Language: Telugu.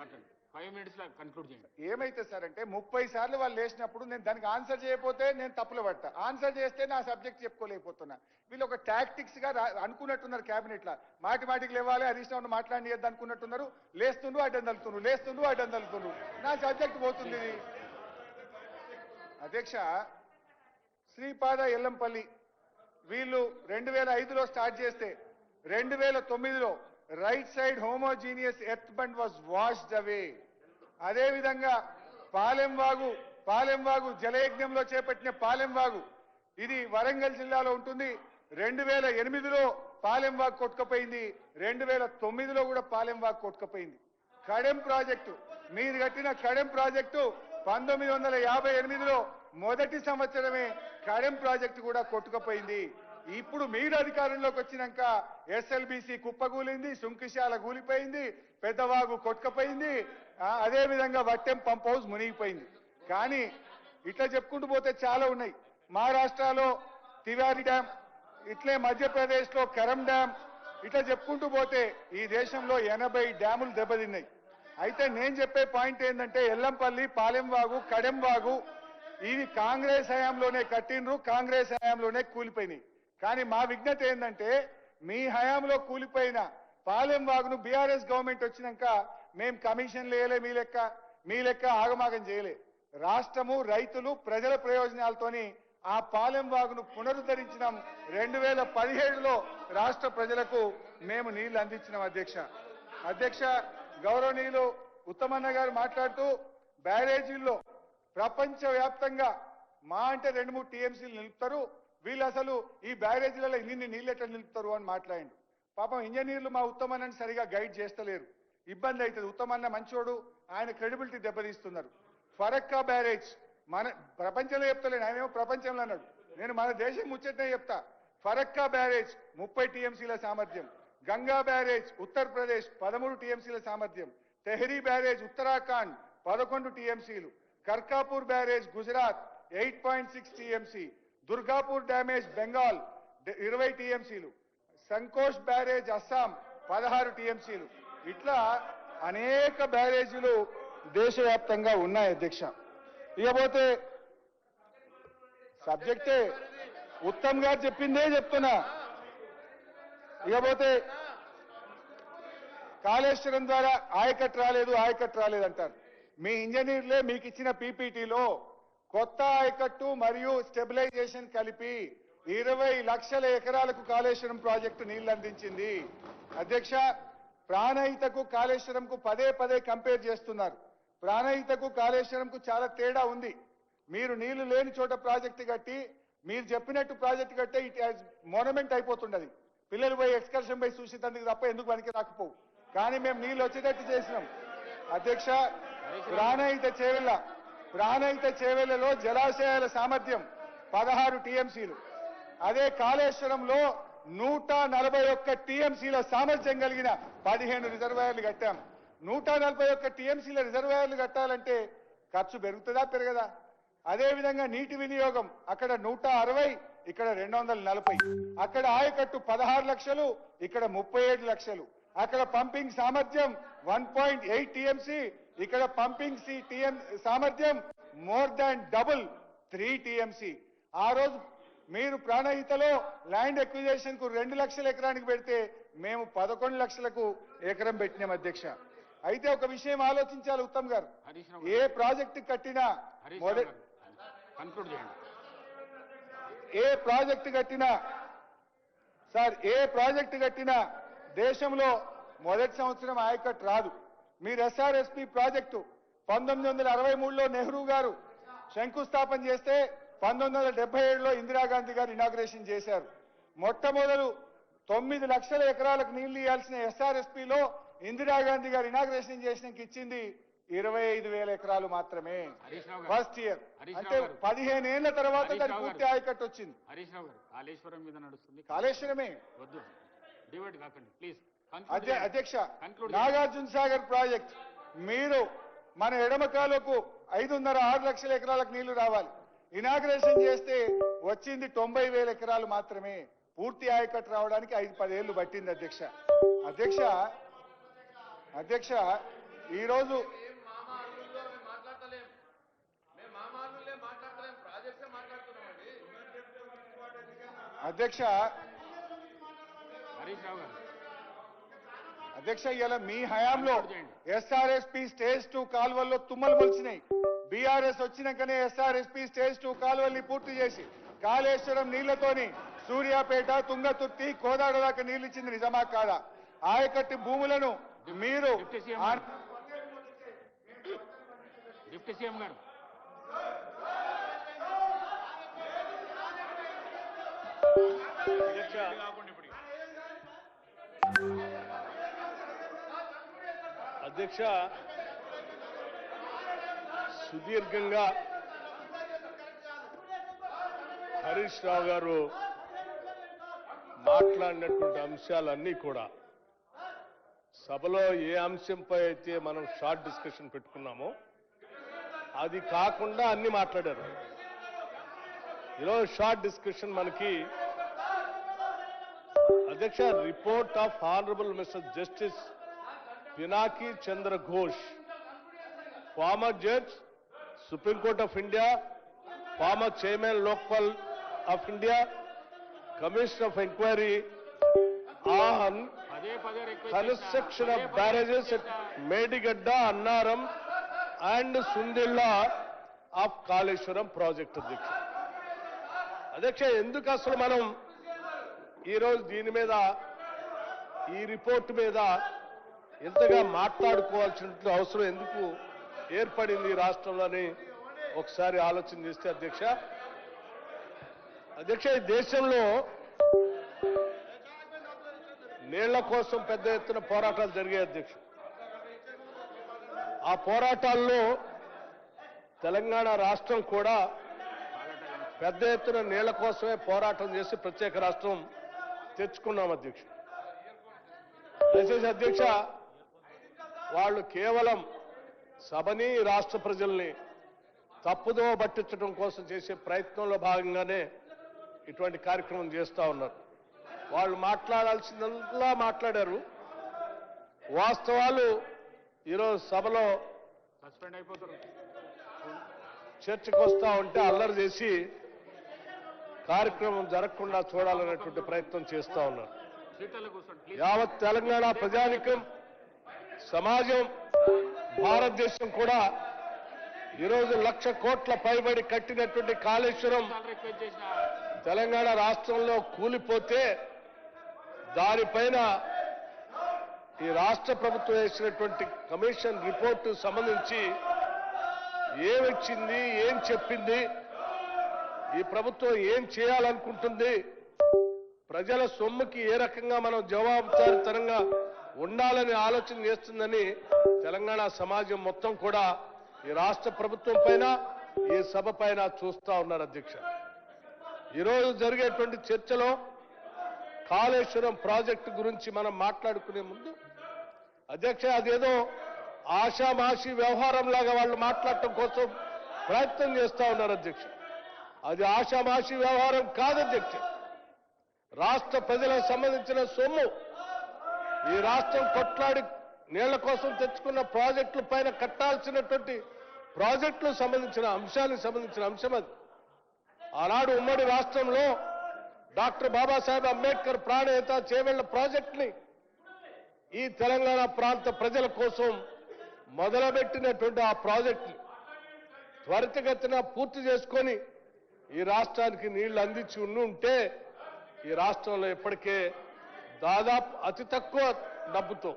మాట్లాడండి 5 minutes లో కన్క్లూడ్ చేయండి. ఏమైతే సార్ అంటే 30 సార్లు వాళ్ళు లేచినప్పుడు నేను దానికి ఆన్సర్ చేయకపోతే నేను తప్పులు పడతా, ఆన్సర్ చేస్తే నా సబ్జెక్ట్ చెప్పుకోలేకపోతున్నా. వీళ్ళు ఒక టాక్టిక్స్ గా అనుకున్నట్టున్నారు క్యాబినెట్ లా, మాటికి లేవాలి హరీష్ రావు మాట్లాడియద్దు అనుకున్నట్టున్నారు. లేస్తుండ్రు అడ్డం తలుతున్నారు, లేస్తుండ్రు అడ్డం తలుతున్నారు, నా సబ్జెక్ట్ పోతుంది. అధ్యక్ష, శ్రీపాద ఎల్లంపల్లి వీళ్ళు 2005లో స్టార్ట్ చేస్తే 2009లో right side homogeneous earth bund was washed away. అదే విధంగా పాలెంవాగు జలయజ్ఞంలో చేపట్టిన పాలెంవాగు ఇది వరంగల్ జిల్లాలో ఉంటుంది. 2008లో పాలెంవాగు కొట్టుకుపోయింది, 2009లో కూడా పాలెంవాగు కొట్టుకుపోయింది. కడెం ప్రాజెక్టు మీరు కట్టిన కడెం ప్రాజెక్టు 1958లో మొదటి సంవత్సరమే కడెం ప్రాజెక్టు కూడా కొట్టుకుపోయింది. ఇప్పుడు మీరు అధికారంలోకి వచ్చినాక ఎస్ఎల్బిసి కుప్పగూలింది, సుంకిశాల కూలిపోయింది, పెద్దవాగు కొట్టుకుపోయింది, అదే విధంగా వట్టెం పంప్ హౌస్ మునిగిపోయింది. కానీ ఇట్లా చెప్పుకుంటూ పోతే చాలా ఉన్నాయి. మహారాష్ట్రలో తివారి డ్యాం, ఇట్లే మధ్యప్రదేశ్లో కరం డ్యాం, ఇట్లా చెప్పుకుంటూ పోతే ఈ దేశంలో 80 డ్యాములు దెబ్బతిన్నాయి. అయితే నేను చెప్పే పాయింట్ ఏంటంటే ఎల్లంపల్లి, పాలెంవాగు, కడెంవాగు ఇవి కాంగ్రెస్ హయాంలోనే కట్టిండ్రు, కాంగ్రెస్ హయాంలోనే కూలిపోయినాయి. కానీ మా విజ్ఞత ఏంటంటే మీ హయాంలో కూలిపోయిన పాలెంవాగును బీఆర్ఎస్ గవర్నమెంట్ వచ్చినాక మేము కమిషన్లు వేయలే, మీ లెక్క ఆగమాగం చేయలే. రాష్ట్రము, రైతులు, ప్రజల ప్రయోజనాలతోని ఆ పాలెంవాగును పునరుద్ధరించినాం. 2017లో రాష్ట్ర ప్రజలకు మేము నీళ్లు అందించినాం. అధ్యక్ష గౌరవనీయులు ఉత్తమన్న గారు మాట్లాడుతూ బ్యారేజీల్లో ప్రపంచవ్యాప్తంగా మా అంటే 2-3 టీఎంసీలు నిలుపుతారు, వీళ్ళు అసలు ఈ బ్యారేజీలలో ఇన్ని నీళ్ళు ఎట్లా నిలుపుతారు అని మాట్లాడిండు. పాపం ఇంజనీర్లు మా ఉత్తమన్నని సరిగా గైడ్ చేస్తలేరు, ఇబ్బంది అవుతుంది. ఉత్తమన్న మంచోడు, ఆయన క్రెడిబిలిటీ దెబ్బతీస్తున్నారు. ఫరక్కా బ్యారేజ్ మన ప్రపంచంలో చెప్తలేను, ఆయనేమో ప్రపంచంలో అన్నాడు, నేను మన దేశం ముచ్చటనే చెప్తా. ఫరక్కా బ్యారేజ్ 30 టీఎంసీల సామర్థ్యం, గంగా బ్యారేజ్ ఉత్తరప్రదేశ్ 13 టీఎంసీల సామర్థ్యం, తెహ్రీ బ్యారేజ్ ఉత్తరాఖండ్ 11 టీఎంసీలు, Karkapur barrage Gujarat 8.6 TMC, Durgapur damage Bengal 20 టీఎంసీలు, సంకోష్ బ్యారేజ్ అస్సాం 16 టీఎంసీలు, ఇట్లా అనేక బ్యారేజీలు దేశవ్యాప్తంగా ఉన్నాయి. అధ్యక్ష, ఇకపోతే సబ్జెక్టే ఉత్తమ్ గారు చెప్పిందే చెప్తున్నా. ఇకపోతే కాళేశ్వరం ద్వారా ఆయకట్టు రాలేదు అంటారు. మీ ఇంజనీర్లే మీకు ఇచ్చిన పీపీటీలో కొత్త ఆయకట్టు మరియు స్టెబిలైజేషన్ కలిపి 20 లక్షల ఎకరాలకు కాళేశ్వరం ప్రాజెక్టు నీళ్లు అందించింది. అధ్యక్ష, ప్రాణహితకు కాళేశ్వరంకు పదే కంపేర్ చేస్తున్నారు. ప్రాణహితకు కాళేశ్వరంకు చాలా తేడా ఉంది. మీరు నీళ్లు లేని చోట ప్రాజెక్టు కట్టి, మీరు చెప్పినట్టు ప్రాజెక్టు కట్టే ఇట్ మోనమెంట్ అయిపోతుండది. పిల్లలు పోయి ఎక్స్కర్షన్ పోయి చూసేందుకు తప్ప ఎందుకు పనికి రాకపోవు. కానీ మేము నీళ్లు వచ్చేటట్టు చేసినాం. అధ్యక్ష, ప్రాణహిత చేవెళ్లలో జలాశయాల సామర్థ్యం 16 టీఎంసీలు, అదే కాళేశ్వరంలో 141 టీఎంసీల సామర్థ్యం కలిగిన 15 రిజర్వాయర్లు కట్టాం. 141 టీఎంసీల రిజర్వాయర్లు కట్టాలంటే ఖర్చు పెరుగుతుందా పెరగదా? అదేవిధంగా నీటి వినియోగం అక్కడ 160, ఇక్కడ 240, అక్కడ ఆయకట్టు 16 లక్షలు, ఇక్కడ 37 లక్షలు, అక్కడ పంపింగ్ సామర్థ్యం 1.8 టీఎంసీ, ఇక్కడ పంపింగ్ సామర్థ్యం మోర్ దాన్ డబుల్ 3 టీఎంసీ. ఆ రోజు మీరు ప్రాణహితలో ల్యాండ్ ఎక్విజేషన్ కు 2 లక్షల ఎకరానికి పెడితే మేము 11 లక్షలకు ఎకరం పెట్టినాం. అధ్యక్ష, అయితే ఒక విషయం ఆలోచించాలి ఉత్తమ్ గారు, ఏ ప్రాజెక్టు కట్టినా ఏ ప్రాజెక్టు కట్టినా దేశంలో మొదటి సంవత్సరం ఆయకట్టు రాదు. మీరు ఎస్ఆర్ఎస్పి ప్రాజెక్టు 1963లో నెహ్రూ గారు శంకుస్థాపన చేస్తే 1977లో ఇందిరాగాంధీ గారు ఇనాగ్రేషన్ చేశారు. మొట్టమొదలు 9 లక్షల ఎకరాలకు నీళ్లు ఇవ్వాల్సిన ఎస్ఆర్ఎస్పిలో ఇందిరాగాంధీ గారు ఇనాగ్రేషన్ చేసినాక ఇచ్చింది 25,000 ఎకరాలు మాత్రమే ఫస్ట్ ఇయర్. అంటే 15 ఏళ్ల తర్వాత దాని పూర్తి ఆయకట్టు వచ్చింది. హరీష్ రావు గారు, కాళేశ్వరం మీద నడుస్తుంది, కాళేశ్వరమే వద్దు, డివైడ్ కాకండి ప్లీజ్. అధ్యక్ష, నాగార్జున సాగర్ ప్రాజెక్ట్ మీరు మన ఎడమకాలకు 5.5-6 లక్షల ఎకరాలకు నీళ్లు రావాలి. ఇనాగ్రేషన్ చేస్తే వచ్చింది 90,000 ఎకరాలు మాత్రమే. పూర్తి ఆయకట్టు రావడానికి 5-10 ఏళ్లు పట్టింది. అధ్యక్ష ఈరోజు అధ్యక్ష హరీష్ రావు గారు అధ్యక్ష ఇలా మీ హయాంలో ఎస్ఆర్ఎస్పీ స్టేజ్ 2 కాలువల్లో తుమ్మలు మొలిచినాయి. బీఆర్ఎస్ వచ్చినాకనే ఎస్ఆర్ఎస్పీ స్టేజ్ 2 కాలువల్ని పూర్తి చేసి కాళేశ్వరం నీళ్లతోని సూర్యాపేట, తుంగతుర్తి, కోదాడ దాకా నీళ్లు ఇచ్చింది నిజమా కాదా? ఆయకట్టు భూములను మీరు డిప్యూటీ సీఎం గారు అధ్యక్ష సుదీర్ఘంగా హరీష్ రావు గారు మాట్లాడినటువంటి అంశాలన్నీ కూడా సభలో ఏ అంశంపై అయితే మనం షార్ట్ డిస్కషన్ పెట్టుకున్నామో అది కాకుండా అన్ని మాట్లాడారు. ఈరోజు షార్ట్ డిస్కషన్ మనకి అధ్యక్ష report of honourable mister justice Pinaki Chandra Ghosh, former judge, supreme court of India, former chairman Lokpal of India, commissioner of enquiry on construction of barrages at Medigadda, Annaram and Sundilla of Kaleshwaram project. అధ్యక్ష ఎందుకు అసలు మనం ఈరోజు దీని మీద ఈ రిపోర్ట్ మీద ఇంతగా మాట్లాడుకోవాల్సిన అవసరం ఎందుకు ఏర్పడింది రాష్ట్రంలోని ఒకసారి ఆలోచన చేస్తే అధ్యక్ష ఈ దేశంలో నీళ్ల కోసం పెద్ద ఎత్తున పోరాటాలు జరిగాయి అధ్యక్ష. ఆ పోరాటాల్లో తెలంగాణ రాష్ట్రం కూడా పెద్ద ఎత్తున నీళ్ల కోసమే పోరాటం చేసి ప్రత్యేక రాష్ట్రం తెచ్చుకున్నాం అధ్యక్ష. దయచేసి అధ్యక్ష వాళ్ళు కేవలం సభని రాష్ట్ర ప్రజల్ని తప్పుదో పట్టించడం కోసం చేసే ప్రయత్నంలో భాగంగానే ఇటువంటి కార్యక్రమం చేస్తా ఉన్నారు. వాళ్ళు మాట్లాడాల్సిందల్లా మాట్లాడారు. వాస్తవాలు ఈరోజు సభలో సస్పెండ్ అయిపోతారు. చర్చకు వస్తా ఉంటే అల్లరి చేసి కార్యక్రమం జరగకుండా చూడాలనేటువంటి ప్రయత్నం చేస్తా ఉన్నారు. సీట్లలో కూర్చోండి ప్లీజ్. యావత్ తెలంగాణ ప్రజానికం, సమాజం, భారతదేశం కూడా ఈరోజు 1,00,000 కోట్ల పైబడి కట్టినటువంటి కాళేశ్వరం రిక్వెస్ట్ చేసిన తెలంగాణ రాష్ట్రంలో కూలిపోతే దానిపైన ఈ రాష్ట్ర ప్రభుత్వం వేసినటువంటి కమిషన్ రిపోర్టు సంబంధించి ఏమిచ్చింది, ఏం చెప్పింది, ఈ ప్రభుత్వం ఏం చేయాలనుకుంటుంది, ప్రజల సొమ్ముకి ఏ రకంగా మనం జవాబుదారీతనంగా ఉండాలని ఆలోచన చేస్తుందని తెలంగాణ సమాజం మొత్తం కూడా ఈ రాష్ట్ర ప్రభుత్వం పైన, ఈ సభ పైన చూస్తా ఉన్నారు అధ్యక్ష. ఈరోజు జరిగేటువంటి చర్చలో కాళేశ్వరం ప్రాజెక్టు గురించి మనం మాట్లాడుకునే ముందు అధ్యక్ష అదేదో ఆషామాషి వ్యవహారంలాగా వాళ్ళు మాట్లాడటం కోసం ప్రయత్నం చేస్తా ఉన్నారు అధ్యక్ష. అది ఆషామాషి వ్యవహారం కాదు అధ్యక్ష. రాష్ట్ర ప్రజలకు సంబంధించిన సొమ్ము ఈ రాష్ట్రం కొట్లాడి నీళ్ల కోసం తెచ్చుకున్న ప్రాజెక్టుల పైన కట్టాల్సినటువంటి ప్రాజెక్టులకు సంబంధించిన అంశానికి సంబంధించిన అంశం అది. ఆనాడు ఉమ్మడి రాష్ట్రంలో డాక్టర్ బాబాసాహెబ్ అంబేద్కర్ ప్రాణేత చేవెళ్ల ప్రాజెక్టుని ఈ తెలంగాణ ప్రాంత ప్రజల కోసం మొదలుపెట్టినటువంటి ఆ ప్రాజెక్టుని త్వరితగతిన పూర్తి చేసుకొని ఈ రాష్ట్రానికి నీళ్లు అందించి ఉంటే ఈ రాష్ట్రంలో ఇప్పటికే దాదాపు అతి తక్కువ డబ్బుతో